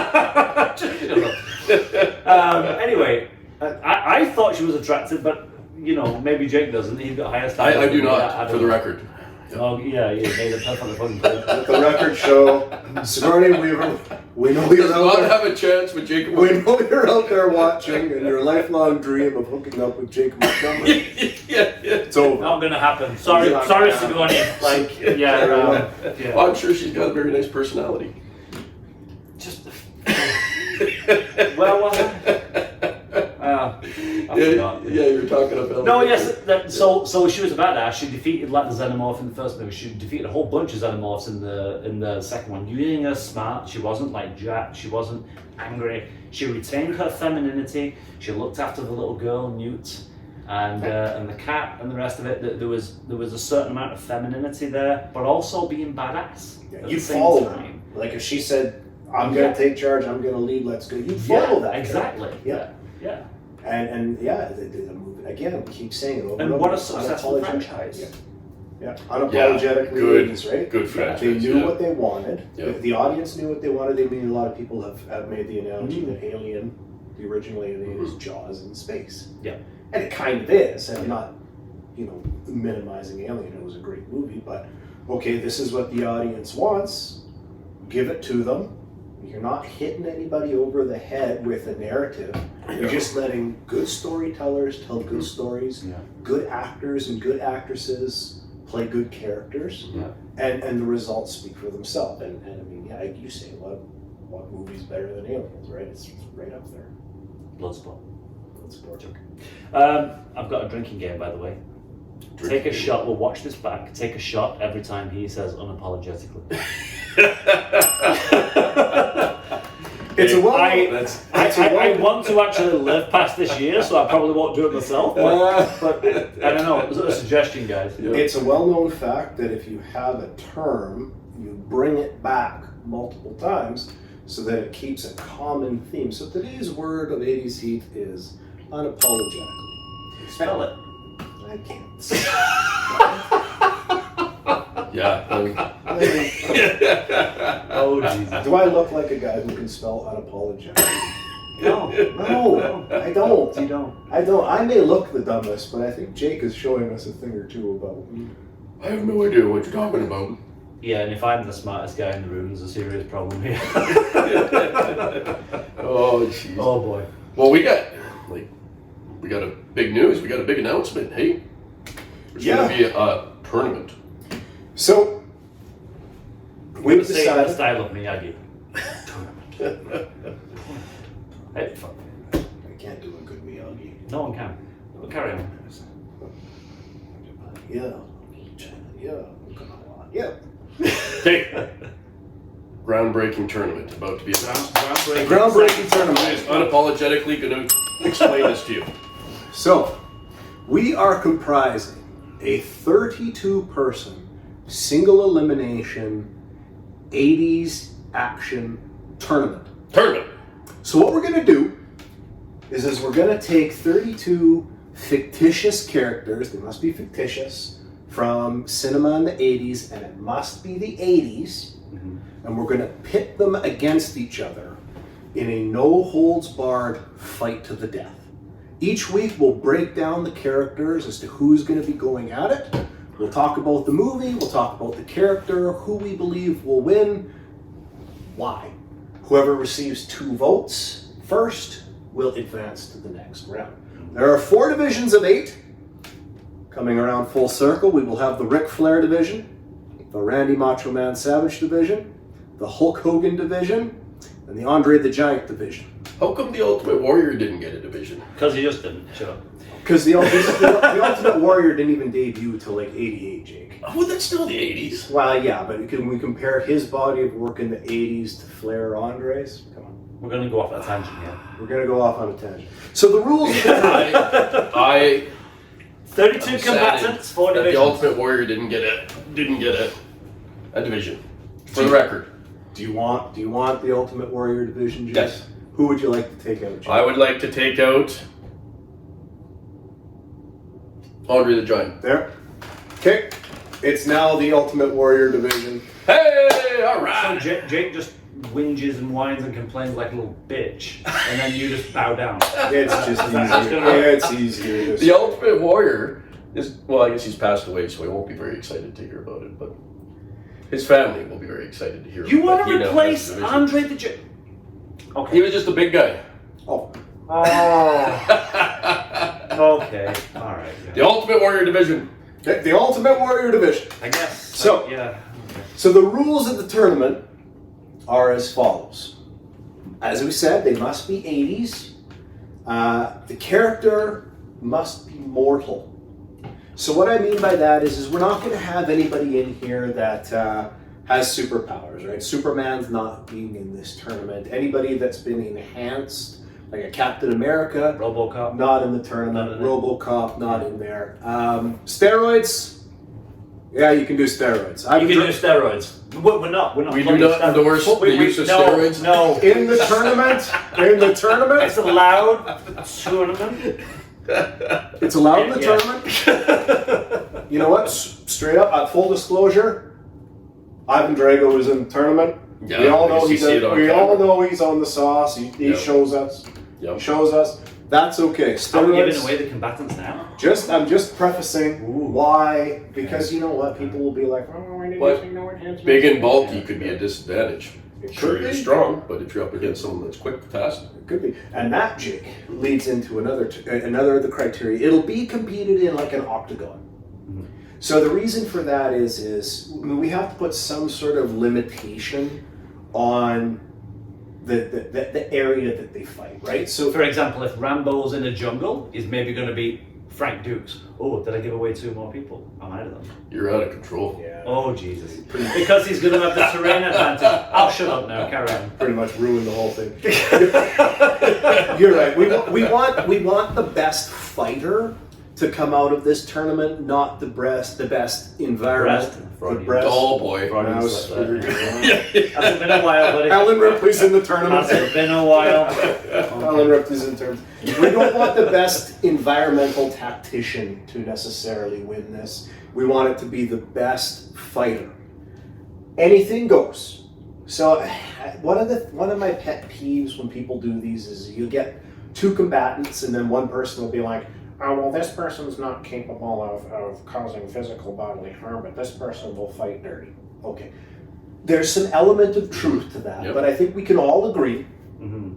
up. Anyway, I thought she was attractive, but you know, maybe Jake doesn't. He's got higher standards. I do than me. not, I for don't the know. record. Oh yeah, made a perfectly fucking point. let the record show, Sigourney Weaver, we know you're Does out not there. have a chance with Jacob. We know you're out there watching, and your lifelong dream of hooking up with Jake Montgomery. yeah. It's over. Not gonna happen. Sorry, Not sorry, gonna Sigourney. Like, yeah, yeah. Well, I'm sure she's got a very nice personality. Just well, I forgot. Yeah, you were talking about. No, yes. So she was a badass. She defeated like the xenomorph in the first movie. She defeated a whole bunch of xenomorphs in the second one. Using her smart, she wasn't like jacked. She wasn't angry. She retained her femininity. She looked after the little girl Newt, and the cat and the rest of it. There was a certain amount of femininity there, but also being badass. At You the same follow her. time. Like if she said, I'm going to take charge, I'm going to lead, let's go. You follow that. exactly. character. Yeah. And yeah, the movie, again, we keep saying it over And over. what a successful Unapologetic. franchise. Yeah. Unapologetically good. 80s, right? Good franchise. They knew yeah. what they wanted. Yeah. The audience knew what they wanted. I mean, a lot of people have made the analogy Mhm. that Alien, the original Alien, is Jaws in space. Yeah. And it kind of is. And I'm not, minimizing Alien. It was a great movie, but okay, this is what the audience wants. Give it to them. You're not hitting anybody over the head with a narrative. You're just letting good storytellers tell good stories. Yeah. Good actors and good actresses play good characters. Yeah. And the results speak for themselves. And I mean, yeah, like you say, what movie's better than Aliens, right? It's right up there. Bloodsport. Let's go. I've got a drinking game, by the way. Drinking Take a game. shot. We'll watch this back. Take a shot every time he says unapologetically. It's a well. I want to actually live past this year, so I probably won't do it myself. But I don't know. It was a suggestion, guys. Yeah. It's a well-known fact that if you have a term, you bring it back multiple times so that it keeps a common theme. So today's word of 80s heat is unapologetically. Spell it. I can't. Yeah. Oh Jesus. Do I look like a guy who can spell unapologetic? No. No, I don't. You don't. I don't. I may look the dumbest, but I think Jake is showing us a thing or two about. I have no idea what you're talking about. Yeah, and if I'm the smartest guy in the room, there's a serious problem here. Oh, jeez. Oh boy. Well, we got a big news. We got a big announcement. Hey, there's going to be a tournament. So we've Say that decided. style of Miyagi. Hey, fuck. I can't do a good Miyagi. No one can. But carry on. Yeah. Yeah. Hey, groundbreaking tournament about to be announced. Groundbreaking tournament. I'm unapologetically going to explain this to you. So, we are comprising a 32-person single elimination 80s action tournament. Tournament. So what we're going to do is we're going to take 32 fictitious characters, they must be fictitious, from cinema in the 80s, and it must be the 80s, and we're going to pit them against each other in a no-holds-barred fight to the death. Each week we'll break down the characters as to who's going to be going at it. We'll talk about the movie, we'll talk about the character, who we believe will win, why. Whoever receives 2 votes first will advance to the next round. There are 4 divisions of 8. Coming around full circle, we will have the Ric Flair division, the Randy Macho Man Savage division, the Hulk Hogan division, and the Andre the Giant division. How come the Ultimate Warrior didn't get a division? Because he just didn't. Shut up. Because the Ultimate Warrior didn't even debut till like 88, Jake. Oh, that's still the 80s. Well, yeah, but can we compare his body of work in the 80s to Flair Andre's? Come on. We're going to go off that tangent here. We're going to go off on a tangent. So the rules... I 32 combatants, 4 that divisions. the Ultimate Warrior didn't get a division. For the record. Do you want the Ultimate Warrior division, Jake? Yes. Who would you like to take out, Jake? I would like to take out Andre the Giant. There. Okay. It's now the Ultimate Warrior division. Hey, all So right. Jake just whinges and whines and complains like a little bitch, and then you just bow down. It's just That's easier. gonna- It's easier. Just... The Ultimate Warrior is, well, I guess he's passed away, so I won't be very excited to hear about it, but his family will be very excited to hear You about want it. to replace Andre the Giant? Okay. He was just a big guy. Oh. Okay. All right. Yeah. The Ultimate Warrior division. The Ultimate Warrior division. I guess. So- yeah. So the rules of the tournament are as follows. As we said, they must be 80s. The character must be mortal. So what I mean by that is we're not going to have anybody in here that has superpowers, right? Superman's not being in this tournament. Anybody that's been enhanced, like a Captain America, RoboCop. not in the tournament. Not in it. RoboCop, not in there. Steroids, yeah, you can do steroids. You can do steroids. We're not. We do plugging not steroids. endorse the use of steroids. No. In the tournament, It's allowed tournament. it's allowed in the Yeah. tournament. You know what? Straight up, full disclosure, Ivan Drago is in the tournament. Yeah, we all I know guess you he's see it on we camera. all know he's on the sauce. He Yep. shows us. Yep. He shows us. That's okay. Are we Steroids. giving away the combatants now? I'm just prefacing Ooh. why, because you know what, people will be like, oh, I But didn't know enhancements. Big and bulky could be a disadvantage. It Sure, could you're be. strong, but if you're up against someone that's quick, fast, It could be. And that, Jake, leads into another of the criteria. It'll be competed in like an octagon. Mhm. So the reason for that is we have to put some sort of limitation on the area that they fight, right? So, for example, if Rambo's in a jungle, he's maybe going to beat Frank Dukes. Oh, did I give away 2 more people? I'm out of them. you're out of control. Yeah. Oh, Jesus. Because he's going to have the terrain advantage. I'll shut up now. Carry on. Pretty much ruined the whole thing. You're right. We want the best fighter to come out of this tournament, not the best environment. The breast. Oh boy. Now, Has we're- it been a while, buddy? Alan Ripley's in the tournament. Has it been a while? Alan Ripley's in terms. We don't want the best environmental tactician to necessarily win this. We want it to be the best fighter. Anything goes. So one of my pet peeves when people do these is you get 2 combatants and then one person will be like, oh, well, this person's not capable of causing physical bodily harm, but this person will fight dirty. Okay. There's some element of truth to that, Yep. but I think we can all agree Mm-hmm.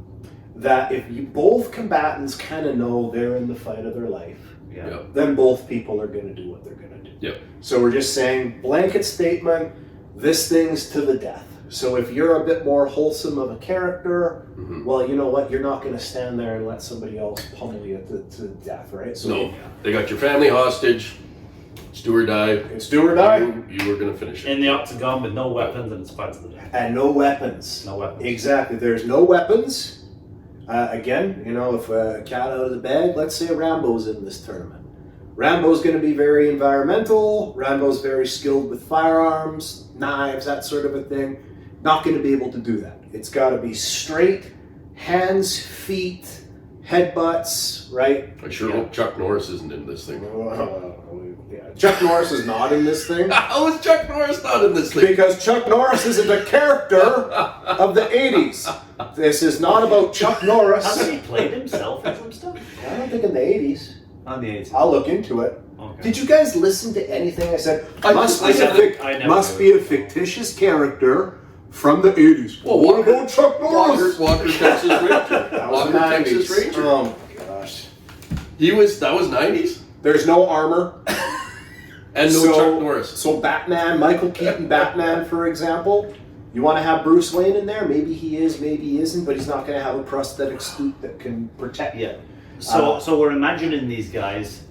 that if both combatants kind of know they're in the fight of their life, Yeah. Yep. then both people are going to do what they're going to do. Yep. So we're just saying, blanket statement, this thing's to the death. So if you're a bit more wholesome of a character, Mhm. well, you know what? You're not going to stand there and let somebody else pummel you to death, right? So No, they got your family hostage. It's do or die. it's do or die, You were going to finish it. In the octagon with no weapons and it's fight to the death. and no weapons. No weapons. Exactly. There's no weapons. Again, you know, if a cat out of the bag, let's say Rambo's in this tournament. Rambo's going to be very environmental. Rambo's very skilled with firearms, knives, that sort of a thing. Not going to be able to do that. It's got to be straight, hands, feet, headbutts, right? I sure hope Chuck Norris isn't in this thing. Yeah. Chuck Norris is not in this thing. How is Chuck Norris not in this thing? Because Chuck Norris isn't a character of the 80s. This is not about Chuck Norris. Hasn't he played himself in some stuff? I don't think in the 80s. On the 80s. I'll look into it. Okay. Did you guys listen to anything I said? I Must never be a fictitious character from the 80s. Well, what about Chuck Norris? Walker Texas Ranger. That was Walker the Texas 90s. Ranger. Oh my gosh. That was 90s? There's no armor. And no Chuck Norris. So Batman, Michael Keaton Batman, for example, you want to have Bruce Wayne in there? Maybe he is, maybe he isn't, but he's not going to have a prosthetic suit that can protect you. So we're imagining these guys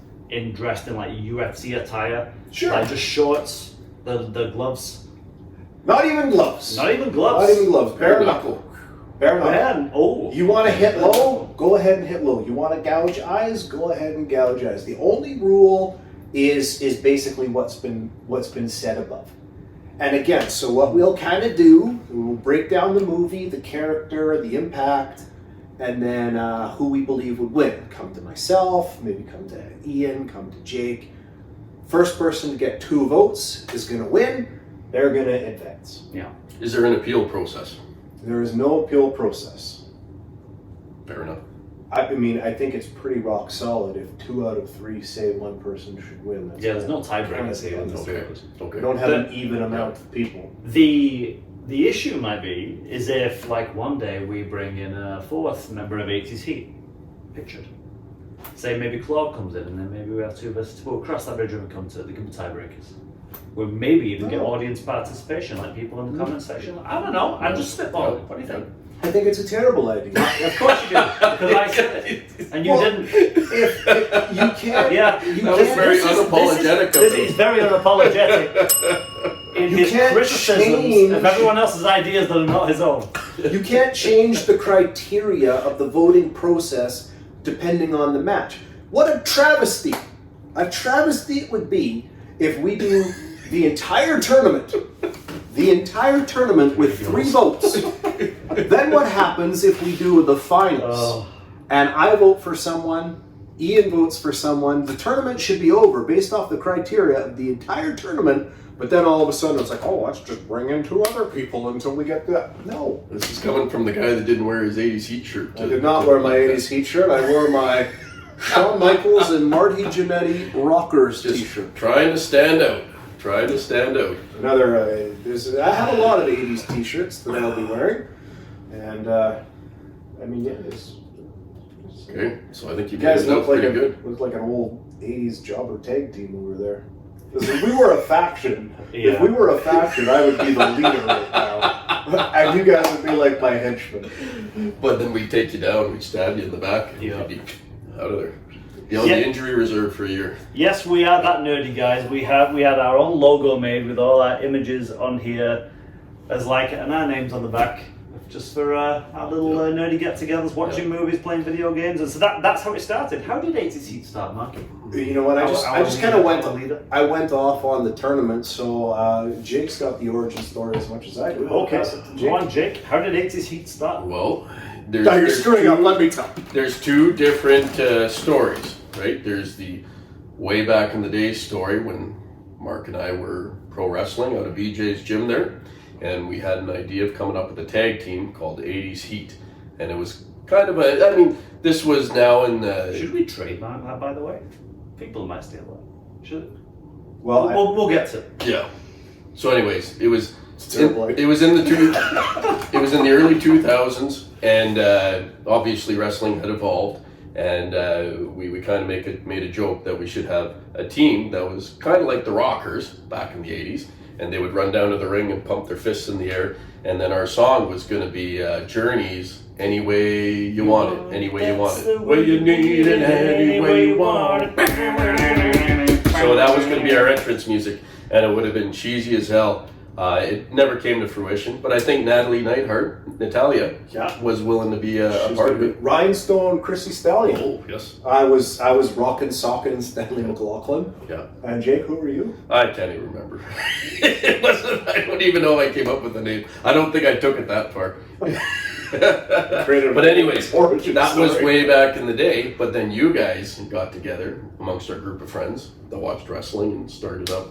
dressed in like UFC attire. Sure. Like just shorts, the gloves. Not even gloves. Not even gloves. Not even gloves. Bare knuckle. Bare knuckle. Man, oh. You want to hit low? Go ahead and hit low. You want to gouge eyes? Go ahead and gouge eyes. The only rule is basically what's been said above. And again, so what we'll kind of do, we'll break down the movie, the character, the impact, and then who we believe would win. Come to myself, maybe come to Ian, come to Jake. First person to get 2 votes is going to win. They're going to advance. Yeah. Is there an appeal process? There is no appeal process. Fair enough. I mean, I think it's pretty rock solid if 2 out of 3 say one person should win. That's There's no tiebreakers here. Okay. We don't have an even amount of people. The issue might be is if like one day we bring in a 4th member of 80s Heat, pictured. Say maybe Claude comes in and then maybe we have 2 versus 2. We'll cross that bridge when we come to it. They can be tiebreakers. We'll maybe even get audience participation, like people in the comment section. I don't know. I'm just spitballing. What do you think? I think it's a terrible idea. Of course you do, because I said it, and you didn't. If you can't, Yeah, That was very unapologetic of He's him. very unapologetic in You his can't criticisms change- of everyone else's ideas that are not his own. you can't change the criteria of the voting process depending on the match. What a travesty! A travesty it would be if we do the entire tournament with 3 votes. Then what happens if we do the finals? And I vote for someone, Ian votes for someone. The tournament should be over based off the criteria of the entire tournament. But then all of a sudden it's like, oh, let's just bring in 2 other people until we get that. No. This is coming from the guy that didn't wear his 80s Heat shirt. I did not wear my 80s Heat shirt. I wore my Shawn Michaels and Marty Jannetty Rockers Just t-shirt. trying to stand out. Trying to stand out. Another, I have a lot of 80s t-shirts that I'll be wearing. And, I mean, yeah, it's Okay, so I think you you guys guys out look like, pretty good. look like an old 80s jobber tag team over there. 'Cause if we were a faction, Yeah. if we were a faction, I would be the leader right now. And you guys would be like my henchmen. But then we'd take you down, we'd stab you in the back, and Yeah. you'd be out of there. Be on Yeah. the injury reserve for a year. Yes, we are that nerdy, guys. We had our own logo made with all our images on here, as like and our names on the back, just for our little nerdy get-togethers, watching movies, playing video games, and so that's how it started. How did 80s Heat start, Marky? You know what? I just kind of went off on the tournament. So Jake's got the origin story as much as I do. Okay, Pass it to Jake. go on, Jake. How did 80s Heat start? Well, No, you're there's screwing up. Let me tell. There's 2 different stories, right? There's the way back in the day story when Mark and I were pro wrestling out of EJ's gym there, and we had an idea of coming up with a tag team called 80s Heat, and it was kind of this was now in the... Should we trademark that, by the way? People might steal that. Should it? Well, We'll get to it. Yeah. So anyways, it was terrible. it was in the early 2000s, and obviously wrestling had evolved, and we kind of made a joke that we should have a team that was kind of like the Rockers back in the 80s, and they would run down to the ring and pump their fists in the air, and then our song was going to be Journey's Any Way You Want It, Any Way You Want It, Way You Need It, Any Way You Want It. So that was going to be our entrance music, and it would have been cheesy as hell. It never came to fruition, but I think Natalia Yeah. was willing to be a part of it. Rhinestone Chrissy Stallion. Oh, yes. I was rocking, socking, and Stanley McLaughlin. Yeah. And Jake, who were you? I can't even remember. I don't even know if I came up with the name. I don't think I took it that far. But anyways, Origin that was story. way back in the day. But then you guys got together amongst our group of friends that watched wrestling and started up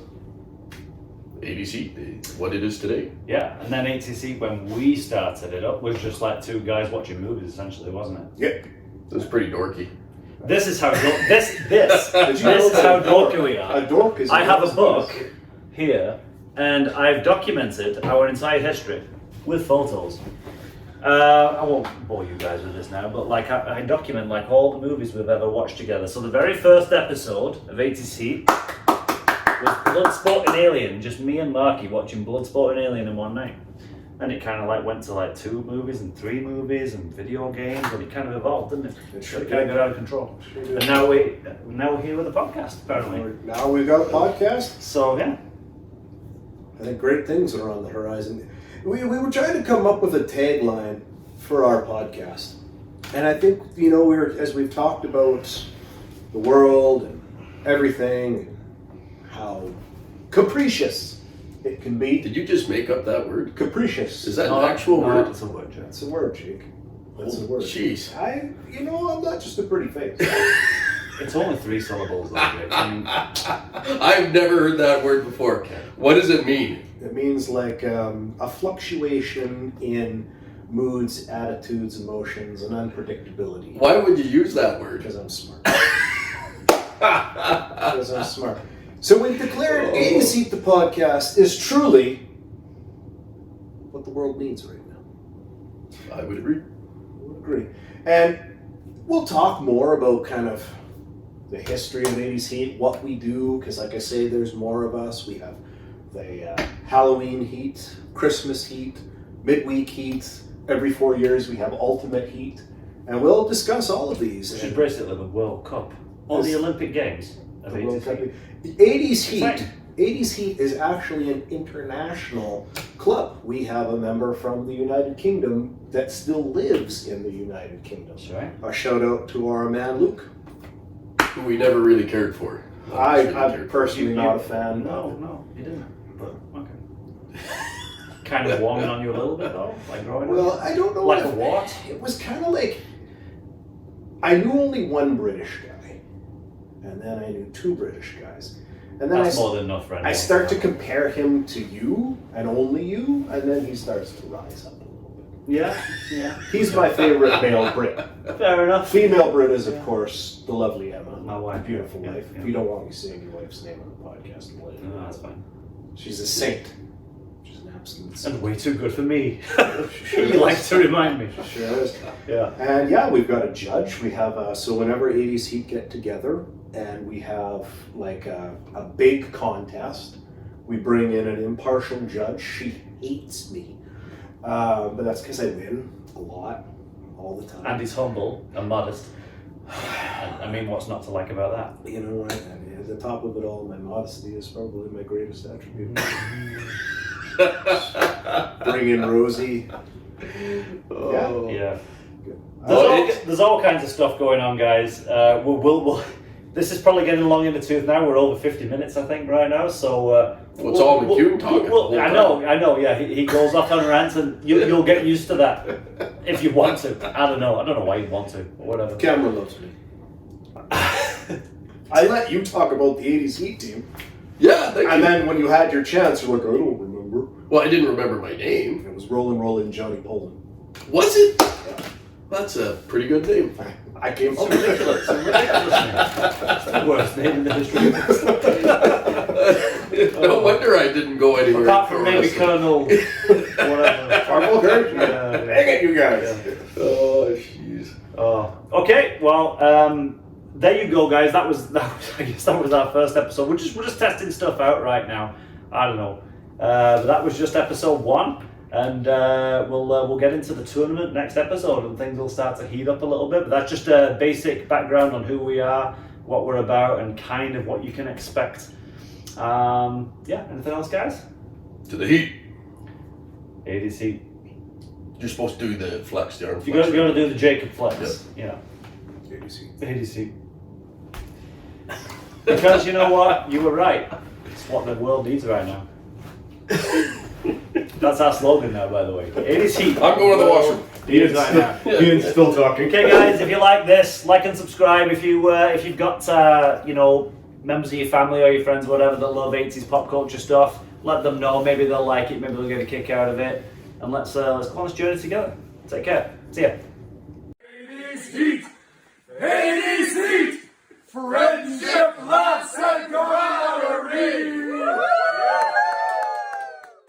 ADC, what it is today. Yeah, and then ATC, when we started it up, was just like two guys watching movies, essentially, wasn't it? Yep. It was pretty dorky. This is how this Did you know is that how a dork- dorky we are. A dork is. I have a book here, and I've documented our entire history with photos. I won't bore you guys with this now, but like I document like all the movies we've ever watched together. So the very first episode of ATC was Bloodsport and Alien, just me and Marky watching Bloodsport and Alien in one night. And it kind of like went to like 2 movies and 3 movies and video games, and it kind of evolved, didn't it? It sure It kind of did. got out of control. Sure did. And now we're here with a podcast, apparently. Now we've got a podcast. So yeah. I think great things are on the horizon. We were trying to come up with a tagline for our podcast. And I think, as we've talked about the world and everything, how capricious it can be. Did you just make up that word? Capricious. Is that an actual word? It's a word, Jack. That's a word, Jake. That's a word. Jeez. I'm not just a pretty face. It's only 3 syllables, though, Jake. I mean, I've never heard that word before. What does it mean? It means like a fluctuation in moods, attitudes, emotions, and unpredictability. Why would you use that word? Because I'm smart. Because I'm smart. So we've declared ADC the podcast is truly what the world needs right now. I would agree. I would agree. And we'll talk more about kind of the history of 80s Heat, what we do, because like I say, there's more of us. We have the Halloween Heat, Christmas Heat, midweek Heat. Every 4 years we have Ultimate Heat. And we'll discuss all of these. we should brace it with the World Cup or the Olympic Games of The World Cup. ATC. The 80s Heat. Exciting. 80s Heat is actually an international club. We have a member from the United Kingdom that still lives in the United Kingdom. That's right. A shout out to our man Luke. Who we never really cared for. I'm personally not a fan. No, you didn't. But okay. Kind of warming on you a little bit though, like growing Well, up. I don't know. Like if- a what? It was kind of like I knew only one British guy, and then I knew 2 British guys, and then That's more than enough, friend. I start to compare him to you and only you, and then he starts to rise up a little bit. Yeah. He's my favorite male Brit. Fair enough. Female Brit is, of course, the lovely Emma, My wife, beautiful yeah, wife. yeah. If you don't want me saying your wife's name on the podcast, I'll let you No, know. that's fine. She's a saint. She's an absolute saint. And way too good for me. Sure You like is. to remind me. She sure is. Yeah. And yeah, we've got a judge. We have so whenever 80s Heat get together and we have like a big contest, we bring in an impartial judge. She hates me, but that's because I win a lot, all the time. And he's humble and modest. I mean, what's not to like about that? You know what? And at the top of it all, my modesty is probably my greatest attribute. Bring in Rosie. Oh. Yeah. Uh, There's all kinds of stuff going on, guys. We'll this is probably getting long in the tooth now. We're over 50 minutes, I think, right now. So Well, it's all McCune talking the whole I know. Yeah, he goes off on rants, and you'll get used to that if you want to. I don't know why you'd want to, or whatever. Cameron loves me. I let you talk about the 80s Heat team. Yeah, thank And you. then when you had your chance, you're like, I don't remember. Well, I didn't remember my name. It was Rollin' Johnny Poland. Was it? That's a pretty good name. I came It's from ridiculous. It's a ridiculous name. It's the worst name in the history of this. No wonder I didn't go anywhere. Apart from maybe wrestling. Colonel whatever. Farmville Hurt? Yeah. Dang it, you guys. Oh, jeez. Oh, okay. Well, there you go, guys. That was I guess that was our first episode. We're just testing stuff out right now. I don't know, but that was just episode 1, and we'll get into the tournament next episode, and things will start to heat up a little bit. But that's just a basic background on who we are, what we're about, and kind of what you can expect. Yeah. Anything else, guys? To the heat. ADC. You're supposed to do the flex, the arm You're flex. going to do the Jacob flex. Yep. Yeah. ABC. ADC. Because you know what? You were right. It's what the world needs right now. That's our slogan now, by the way. ADC. I'm going to the washroom. Ian's right still, now. Ian's still talking. Okay, guys, if you like this, like and subscribe. If you've got members of your family or your friends, whatever, that love 80s pop culture stuff, let them know. Maybe they'll like it. Maybe they'll get a kick out of it. And let's go on this journey together. Take care. See ya. 80s heat! 80s heat!